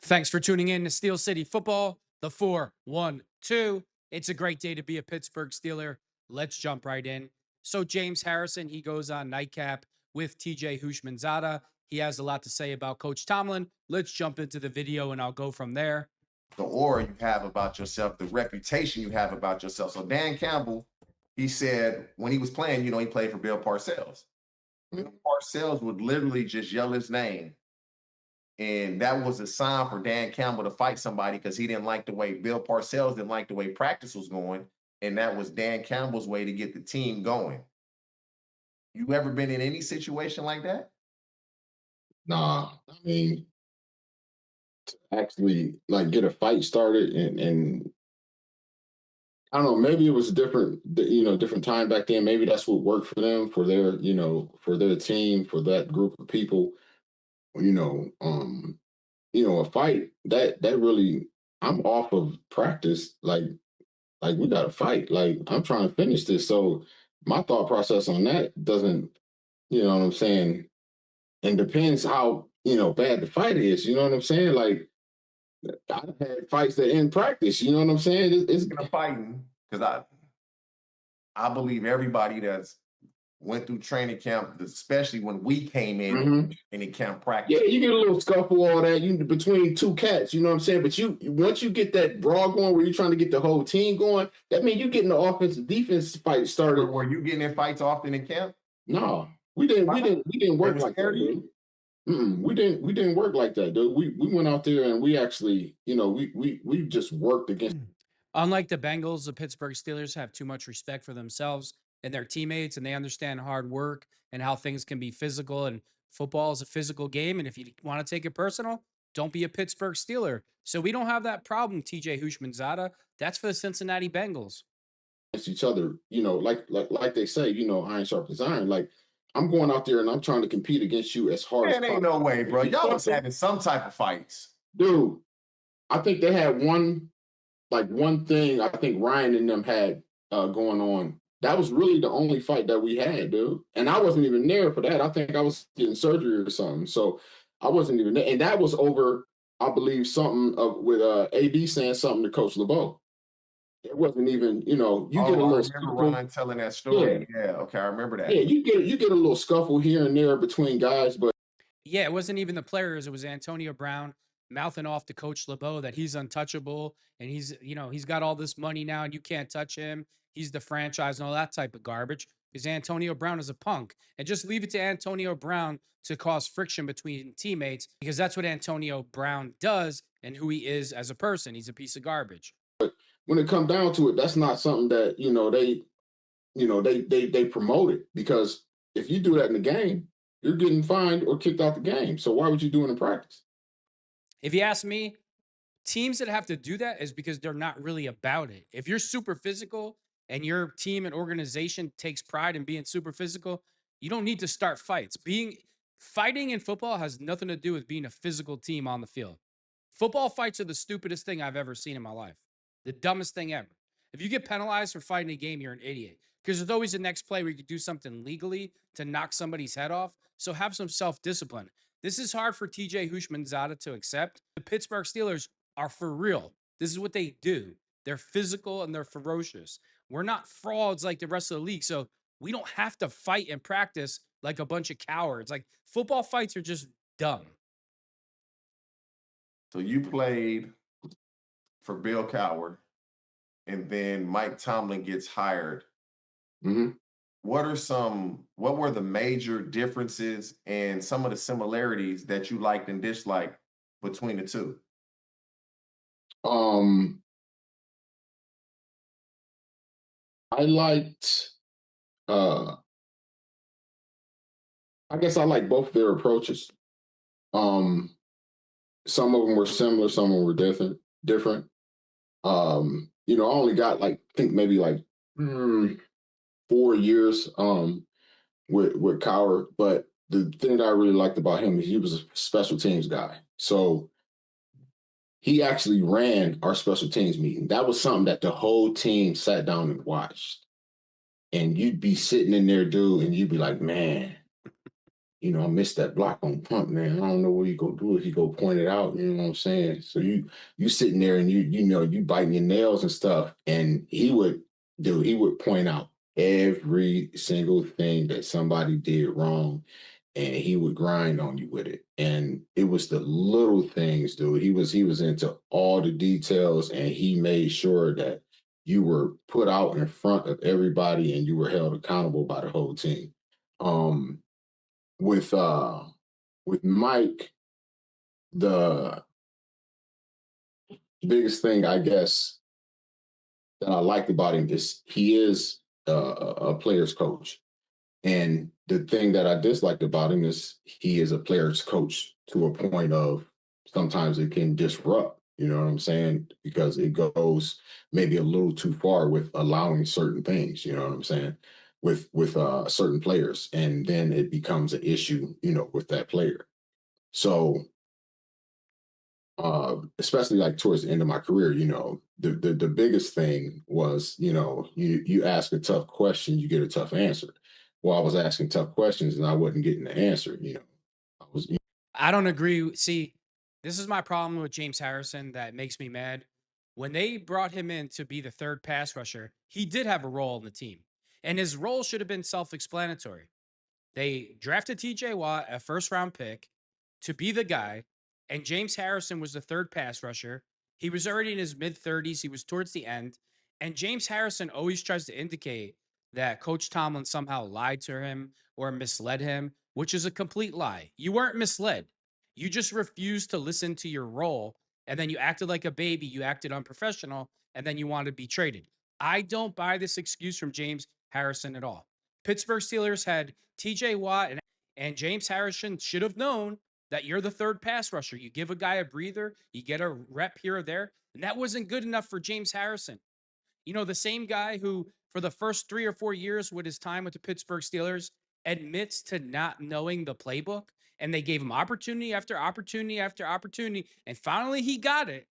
Thanks for tuning in to Steel City Football, the 4-1-2. It's a great day to be a Pittsburgh Steeler. Let's jump right in. So, James Harrison, he goes on Nightcap with TJ Houshmandzadeh. He has a lot to say about Coach Tomlin. Let's jump into the video and I'll go from there. The aura you have about yourself, the reputation you have about yourself. So Dan Campbell, he said when he was playing, he played for Bill Parcells. Bill Parcells would literally just yell his name. And that was a sign for Dan Campbell to fight somebody because he didn't like the way Bill Parcells didn't like the way practice was going. And that was Dan Campbell's way to get the team going. You ever been in any situation like that? Nah, I mean, to actually like get a fight started and I don't know, maybe it was different time back then. Maybe that's what worked for them, for their team, for that group of people. You know, um, a fight that really I'm off of practice. Like we got to fight. Like I'm trying to finish this. So my thought process on that doesn't, you know what I'm saying, and depends how bad the fight is. You know what I'm saying? Like I've had fights that end practice. You know what I'm saying? It's Fighting because I believe everybody that's went through training camp, especially when we came in training camp practice. Yeah, you get a little scuffle, all that between two cats. You know what I'm saying? But once you get that brawl going, where you're trying to get the whole team going, that means you getting the offensive defense fight started. Were you getting in fights often in camp? No, we didn't work like that, dude. We didn't work like that, dude. We went out there and we actually, we just worked against. Unlike the Bengals, the Pittsburgh Steelers have too much respect for themselves and their teammates, and they understand hard work and how things can be physical. And football is a physical game. And if you want to take it personal, don't be a Pittsburgh Steeler. So we don't have that problem, TJ Houshmandzadeh. That's for the Cincinnati Bengals. Each other, like they say, iron sharpens iron. Like I'm going out there and I'm trying to compete against you as hard as possible. Ain't no way, bro. Y'all was having some type of fights. Dude, I think they had one thing I think Ryan and them had going on. That was really the only fight that we had, dude. And I wasn't even there for that. I think I was getting surgery or something. So I wasn't even there. And that was over, I believe, something with AD saying something to Coach LeBeau. It wasn't even, get a little. I remember Ryan telling that story. Yeah, okay, I remember that. Yeah, you get a little scuffle here and there between guys, but yeah, it wasn't even the players. It was Antonio Brown mouthing off to Coach LeBeau that he's untouchable and he's got all this money now and you can't touch him. He's the franchise and all that type of garbage because Antonio Brown is a punk. And just leave it to Antonio Brown to cause friction between teammates because that's what Antonio Brown does and who he is as a person. He's a piece of garbage. But when it comes down to it, that's not something that, they promote it, because if you do that in the game, you're getting fined or kicked out the game. So why would you do it in practice? If you ask me, teams that have to do that is because they're not really about it. If you're super physical and your team and organization takes pride in being super physical, you don't need to start fights. Fighting in football has nothing to do with being a physical team on the field. Football fights are the stupidest thing I've ever seen in my life. The dumbest thing ever. If you get penalized for fighting a game, you're an idiot. Because there's always the next play where you could do something legally to knock somebody's head off. So have some self-discipline. This is hard for TJ Houshmandzadeh to accept. The Pittsburgh Steelers are for real. This is what they do. They're physical and they're ferocious. We're not frauds like the rest of the league. So we don't have to fight and practice like a bunch of cowards. Like football fights are just dumb. So you played for Bill Cowher and then Mike Tomlin gets hired. What were the major differences and some of the similarities that you liked and disliked between the two? I liked, I guess I like both their approaches. Some of them were similar, some of them were different. I only got I think maybe 4 years with Cowher, but the thing that I really liked about him is he was a special teams guy. So he actually ran our special teams meeting. That was something that the whole team sat down and watched. And you'd be sitting in there, dude, and you'd be like, man, I missed that block on punt, man. I don't know what he go do if he go point it out. You know what I'm saying? So you sitting there and you biting your nails and stuff, and he would point out every single thing that somebody did wrong, and he would grind on you with it. And it was the little things, dude. He was into all the details, and he made sure that you were put out in front of everybody and you were held accountable by the whole team. Um, with uh with Mike, the biggest thing I guess that I liked about him is he is a player's coach. And the thing that I disliked about him is he is a player's coach to a point of sometimes it can disrupt, you know what I'm saying? Because it goes maybe a little too far with allowing certain things, you know what I'm saying? With certain players. And then it becomes an issue, with that player. So especially like towards the end of my career, the biggest thing was, you ask a tough question, you get a tough answer. Well, I was asking tough questions and I wasn't getting the answer. I was. I don't agree. See, this is my problem with James Harrison that makes me mad. When they brought him in to be the third pass rusher, he did have a role in the team, and his role should have been self-explanatory. They drafted TJ Watt, a first round pick, to be the guy. And James Harrison was the third pass rusher. He was already in his mid 30s. He was towards the end. And James Harrison always tries to indicate that Coach Tomlin somehow lied to him or misled him, which is a complete lie. You weren't misled. You just refused to listen to your role. And then you acted like a baby. You acted unprofessional. And then you wanted to be traded. I don't buy this excuse from James Harrison at all. Pittsburgh Steelers had TJ Watt and James Harrison should have known that you're the third pass rusher. You give a guy a breather, you get a rep here or there, and that wasn't good enough for James Harrison. The same guy who, for the first 3 or 4 years with his time with the Pittsburgh Steelers, admits to not knowing the playbook, and they gave him opportunity after opportunity after opportunity, and finally he got it,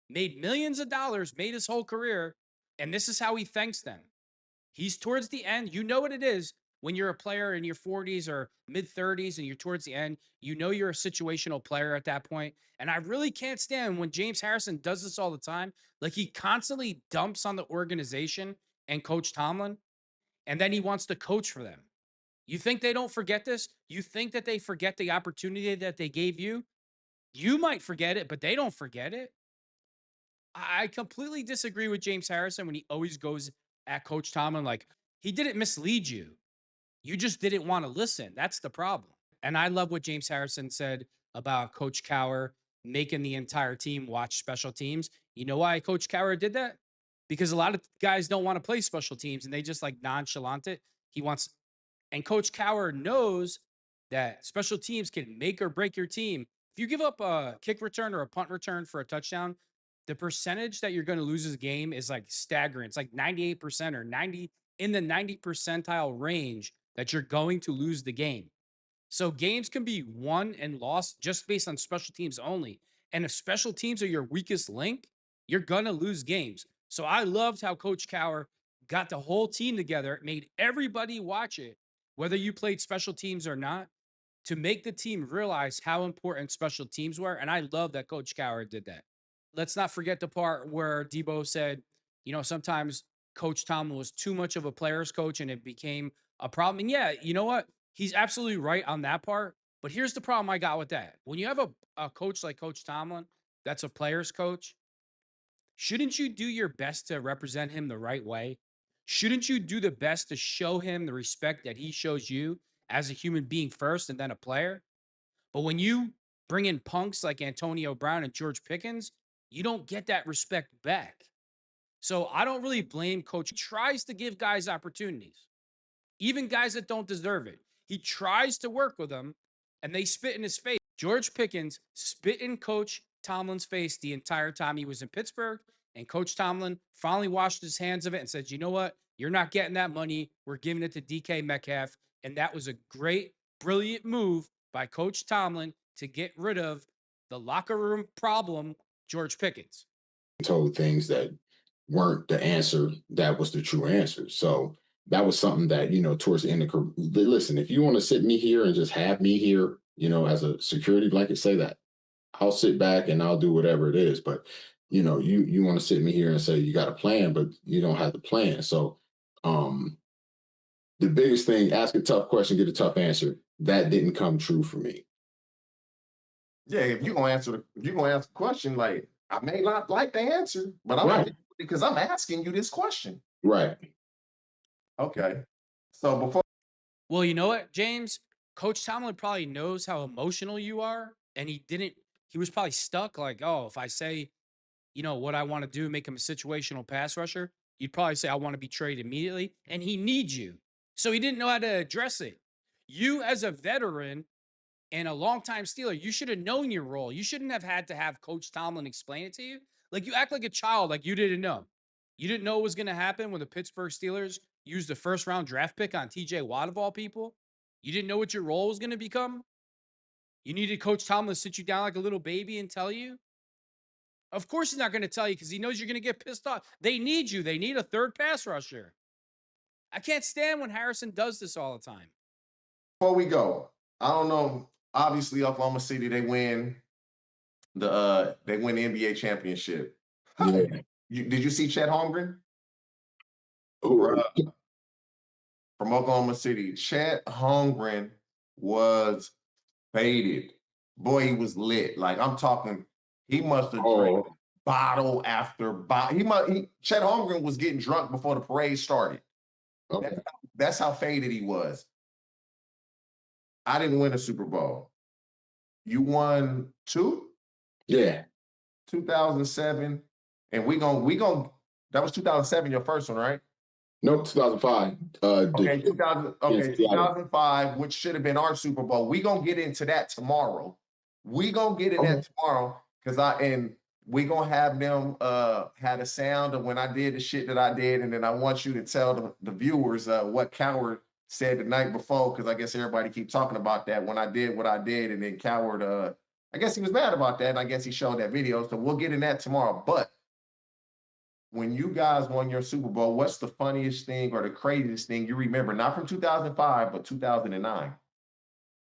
made millions of dollars, made his whole career, and this is how he thanks them. He's towards the end. You know what it is when you're a player in your 40s or mid 30s and you're towards the end. You know you're a situational player at that point. And I really can't stand when James Harrison does this all the time. Like he constantly dumps on the organization and Coach Tomlin, and then he wants to coach for them. You think they don't forget this? You think that they forget the opportunity that they gave you? You might forget it, but they don't forget it. I completely disagree with James Harrison when he always goes at Coach Tomlin like he didn't mislead you. You just didn't want to listen. That's the problem. And I love what James Harrison said about Coach Cower making the entire team watch special teams. You know why Coach Cower did that? Because a lot of guys don't want to play special teams and they just like nonchalant it. He wants, and Coach Cower knows that special teams can make or break your team. If you give up a kick return or a punt return for a touchdown, the percentage that you're going to lose this game is like staggering. It's like 98% or 90 in the 90 percentile range that you're going to lose the game. So games can be won and lost just based on special teams only. And if special teams are your weakest link, you're going to lose games. So I loved how Coach Cower got the whole team together, made everybody watch it, whether you played special teams or not, to make the team realize how important special teams were. And I love that Coach Cower did that. Let's not forget the part where Debo said, sometimes Coach Tomlin was too much of a player's coach and it became a problem. And yeah, you know what? He's absolutely right on that part. But here's the problem I got with that. When you have a coach like Coach Tomlin that's a player's coach, shouldn't you do your best to represent him the right way? Shouldn't you do the best to show him the respect that he shows you as a human being first and then a player? But when you bring in punks like Antonio Brown and George Pickens, you don't get that respect back. So I don't really blame Coach. He tries to give guys opportunities, even guys that don't deserve it. He tries to work with them and they spit in his face. George Pickens spit in Coach Tomlin's face the entire time he was in Pittsburgh. And Coach Tomlin finally washed his hands of it and said, you know what? You're not getting that money. We're giving it to DK Metcalf. And that was a great, brilliant move by Coach Tomlin to get rid of the locker room problem, George Pickens. Told things that weren't the answer that was the true answer. So that was something that, towards the end of listen, if you want to sit me here and just have me here, as a security blanket, say that. I'll sit back and I'll do whatever it is. But you want to sit me here and say you got a plan, but you don't have the plan. So um the biggest thing, ask a tough question, get a tough answer. That didn't come true for me. Yeah, if you're gonna answer the question, like I may not like the answer, but I'm gonna Right. because I'm asking you this question. Right. Okay. So before Well, you know what, James? Coach Tomlin probably knows how emotional you are, and he was probably stuck like, oh, if I say, what I want to do, make him a situational pass rusher, you'd probably say, I want to be traded immediately. And he needs you. So he didn't know how to address it. You, as a veteran and a longtime Steeler, you should have known your role. You shouldn't have had to have Coach Tomlin explain it to you. Like, you act like a child, like you didn't know. You didn't know what was going to happen when the Pittsburgh Steelers used the first round draft pick on TJ Watt of all people. You didn't know what your role was going to become. You needed Coach Tomlin to sit you down like a little baby and tell you. Of course, he's not going to tell you because he knows you're going to get pissed off. They need you. They need a third pass rusher. I can't stand when Harrison does this all the time. before we go, I don't know. Obviously, Oklahoma City they win the NBA championship. Yeah. Did you see Chet Holmgren? Ooh, Bruh, from Oklahoma City. Chet Holmgren was faded. Boy, he was lit. Like I'm talking, he must have drank oh, bottle after bottle. Chet Holmgren was getting drunk before the parade started. okay. That's how faded he was. I didn't win a Super Bowl. You won two, Yeah. 2007, and we gon' that was 2007, your first one, right? Nope, 2005. Okay, 2000, Against okay, Seattle. 2005, which should have been our Super Bowl. We gonna get into that tomorrow. We gonna get in Okay. that tomorrow because we gonna have them had a sound of when I did the shit that I did, and then I want you to tell the viewers what Coward said the night before, because I guess everybody keep talking about that when I did what I did, and then Coward I guess he was mad about that, and I guess he showed that video. So we'll get in that tomorrow. But when you guys won your Super Bowl, what's the funniest thing or the craziest thing you remember? Not from 2005, but 2009.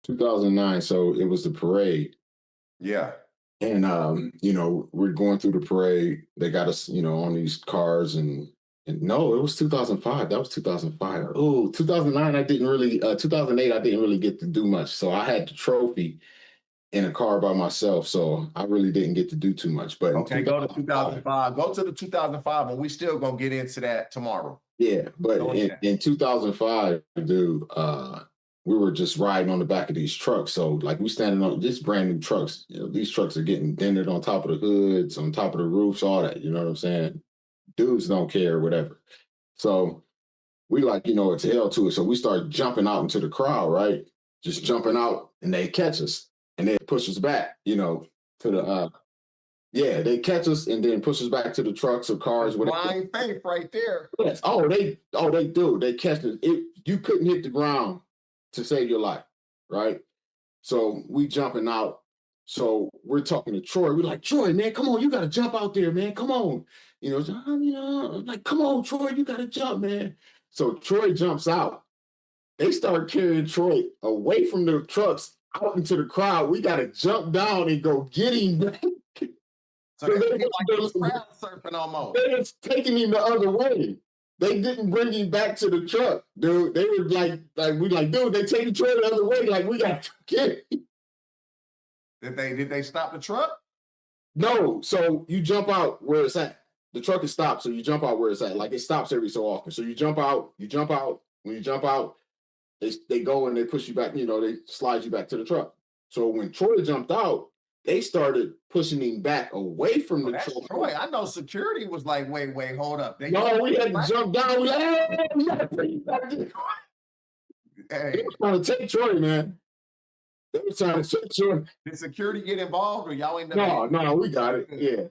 2009. So it was the parade. Yeah. And we're going through the parade. They got us, on these cars and no, it was 2005. That was 2005. Oh, 2009, I didn't really 2008, I didn't really get to do much. So I had the trophy in a car by myself. So I really didn't get to do too much. But in Okay, go to 2005, 2005. Go to the 2005, and we still gonna get into that tomorrow. yeah, but Go in, ahead. in 2005, dude, we were just riding on the back of these trucks. So like we standing on these brand new trucks. These trucks are getting dented on top of the hoods, on top of the roofs, all that. You know what I'm saying? Dudes don't care, whatever. So we like, it's hell to it. So we start jumping out into the crowd, right? Just jumping out, and they catch us and they push us back, to the yeah, they catch us and then push us back to the trucks or cars, whatever. Blind faith right there. Yes. They do. They catch it. You couldn't hit the ground to save your life, right? So we jumping out. So we're talking to Troy. We're like, Troy, man, come on, you gotta jump out there, man. Come on. Like, come on, Troy, you gotta jump, man. So Troy jumps out. They start carrying Troy away from the trucks out into the crowd. We gotta jump down and go get him. So So they like he was crowd surfing almost. they was taking him the other way. They didn't bring him back to the truck, dude. They were like, dude, they taking Troy the other way. Like, we got to get him. Did they stop the truck? No, so you jump out where it's at. The truck is stopped, so you jump out where it's at. Like, it stops every so often. So you jump out. When you jump out, they go and they push you back. They slide you back to the truck. So when Troy jumped out, they started pushing him back away from the That's truck. Troy. I know security was like, wait, hold up. No, we had to jump down. We like, Hey, they were trying to take Troy, man. They were trying to take Troy. did security get involved or y'all ain't never? No, we got it. Yeah,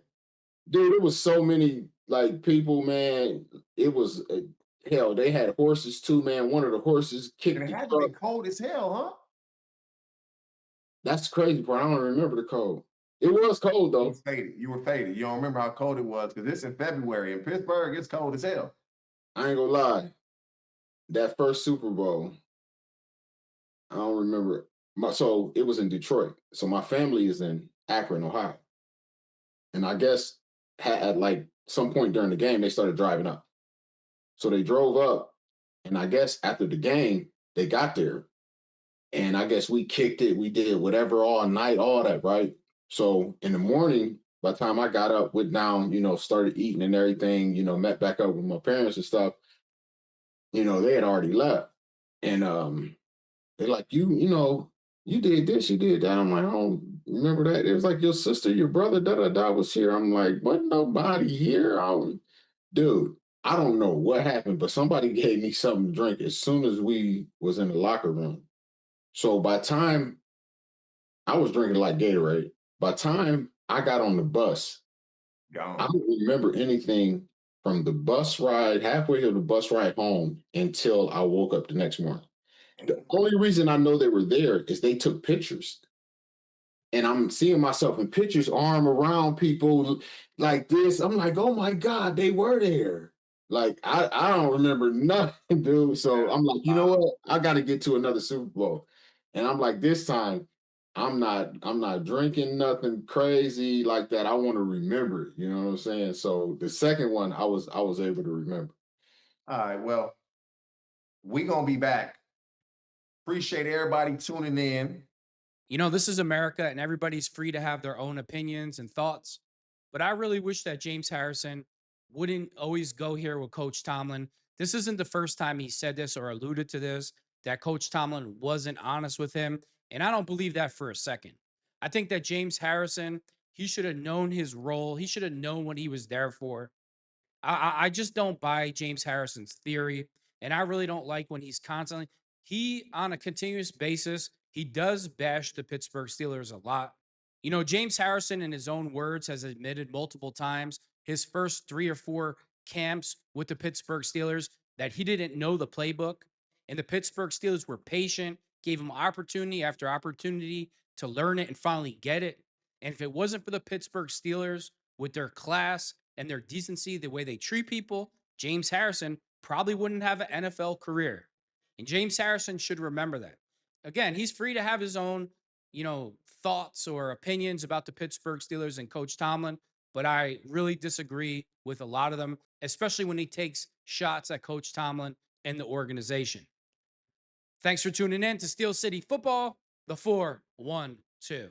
dude, it was so many like people, man. It was hell. They had horses too, man. One of the horses kicked And it the had to be truck. cold as hell, huh? That's the crazy part. I don't remember the cold. It was cold You though. was faded. You were faded. You don't remember how cold it was because it's in February. In Pittsburgh, it's cold as hell. I ain't gonna lie. that first Super Bowl, I don't remember. So it was in Detroit. So my family is in Akron, Ohio. And I guess at like some point during the game, they started driving up. So they drove up. And I guess after the game, they got there. And I guess we kicked it. We did whatever all night, all that, right? So in the morning, by the time I got up, went down, started eating and everything, met back up with my parents and stuff, they had already left. And they're like, you did this, you did that. I'm like, I don't remember that. It was like your sister, your brother, da da da was here. I'm like, what? Nobody here. Dude, I don't know what happened, but somebody gave me something to drink as soon as we was in the locker room. So by the time I was drinking like Gatorade, by the time I got on the bus, I Gone. don't remember anything from the bus ride, halfway to the bus ride home until I woke up the next morning. The only reason I know they were there is they took pictures. And I'm seeing myself in pictures, arm around people like this. I'm like, oh my God, they were there. Like, I don't remember nothing, dude. So I'm like, you know Wow. what? I got to get to another Super Bowl. And I'm like, this time I'm not drinking nothing crazy like that. I want to remember it. You know what I'm saying? So the second one I was able to remember. All right. Well, we gonna be back. Appreciate everybody tuning in. This is America and everybody's free to have their own opinions and thoughts. But I really wish that James Harrison wouldn't always go here with Coach Tomlin. This isn't the first time he said this or alluded to this, that Coach Tomlin wasn't honest with him. And I don't believe that for a second. I think that James Harrison, he should have known his role, he should have known what he was there for. I just don't buy James Harrison's theory, and I really don't like when he's constantly he on a continuous basis he does bash the Pittsburgh Steelers a lot. James Harrison, in his own words, has admitted multiple times his first 3 or 4 camps with the Pittsburgh Steelers that he didn't know the playbook, and the Pittsburgh Steelers were patient, gave him opportunity after opportunity to learn it and finally get it. And if it wasn't for the Pittsburgh Steelers with their class and their decency, the way they treat people, James Harrison probably wouldn't have an NFL career. And James Harrison should remember that. Again, he's free to have his own, thoughts or opinions about the Pittsburgh Steelers and Coach Tomlin, but I really disagree with a lot of them, especially when he takes shots at Coach Tomlin and the organization. Thanks for tuning in to Steel City Football, the 4-1-2.